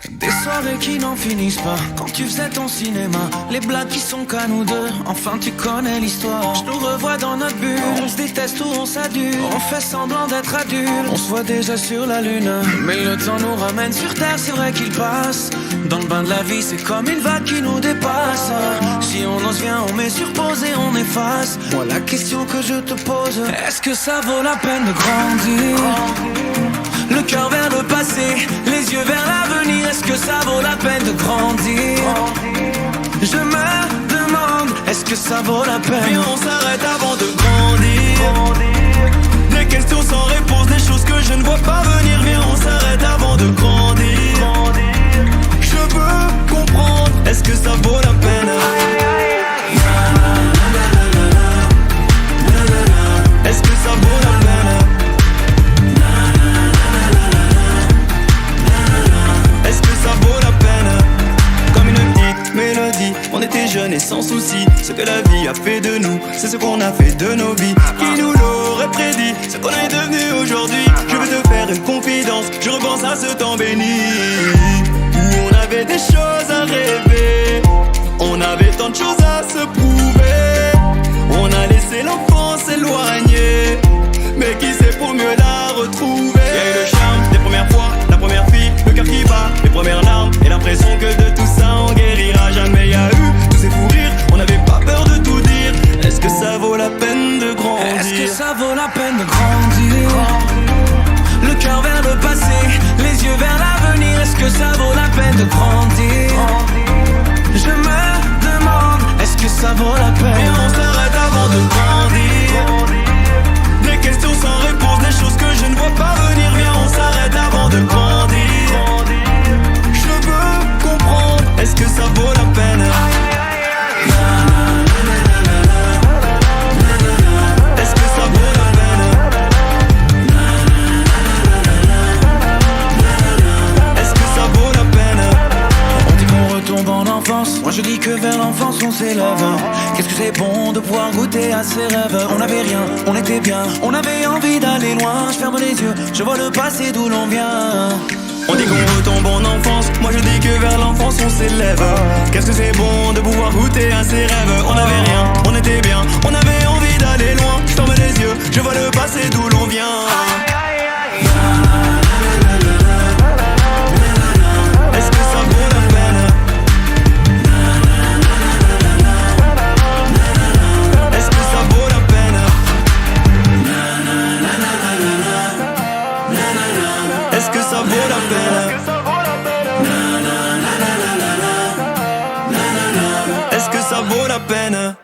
Des soirées qui n'en finissent pas. Quand tu faisais ton cinéma, les blagues qui sont qu'à nous deux. Enfin tu connais l'histoire. Je nous revois dans notre bulle. On se déteste ou on s'adule. On fait semblant d'être adultes. On se voit déjà sur la lune. Mais le temps nous ramène sur terre, c'est vrai qu'il passe. Dans le bain de la vie, c'est comme une vague qui nous dépasse. Si on ose vient, on met sur pause et on efface. Moi la question que je te pose, est-ce que ça vaut la peine de grandir? Le cœur vers le passé, les yeux vers l'avenir. Est-ce que ça vaut la peine de grandir? Je me demande, est-ce que ça vaut la peine? Puis on s'arrête avant de grandir. Des questions sans réponse, des choses que je ne vois pas venir. Viens, on s'arrête avant de grandir. Je veux comprendre, est-ce que ça vaut la peine? Est-ce que ça vaut la peine? Est-ce que ça vaut la peine? Comme une petite mélodie, on était jeunes et sans souci. Ce que la vie a fait de nous, c'est ce qu'on a fait de nos vies. Qui nous l'aurait prédit, ce qu'on est devenu aujourd'hui? Je veux te faire une confidence, je repense à ce temps béni où on avait des choses à rêver. On avait tant de choses à se prouver. On a laissé l'enfance s'éloigner, mais qui sait pour mieux la retrouver? Il y a eu le charme des premières fois, la première fille, le cœur qui bat, les premières larmes et l'impression que de tout ça on guérira jamais. Il y a eu tous ces fous rires, on n'avait pas peur de tout dire. Est-ce que ça vaut la peine de grandir? Est-ce que ça vaut la peine de grandir? Le cœur vers le passé, les yeux vers l'avenir. Est-ce que ça vaut la peine de grandir? Je me demande, est-ce que ça vaut la peine? Et on s'arrête avant de grandir. Des questions sans réponse, des choses que je ne vois pas venir. Viens, on s'arrête avant de grandir. Je veux comprendre, est-ce que ça vaut la peine? Est-ce que ça vaut la peine? Est-ce que ça vaut la peine? On dit qu'on retombe en enfance, moi je dis que vers l'enfance on s'élève. Qu'est-ce que c'est bon de pouvoir goûter à ses rêves. On n'avait rien, on était bien, on avait envie d'aller loin. Je ferme les yeux, je vois le passé d'où l'on vient. On dit qu'on retombe en enfance, moi je dis que vers l'enfance on s'élève. Qu'est-ce que c'est bon de pouvoir goûter à ses rêves. On n'avait rien, on était bien, on avait envie d'aller loin. Je ferme les yeux, je vois le passé d'où l'on vient. Est-ce que ça vaut la peine? Est-ce que ça vaut la peine? Est-ce que ça vaut la peine? Est-ce que ça vaut la peine?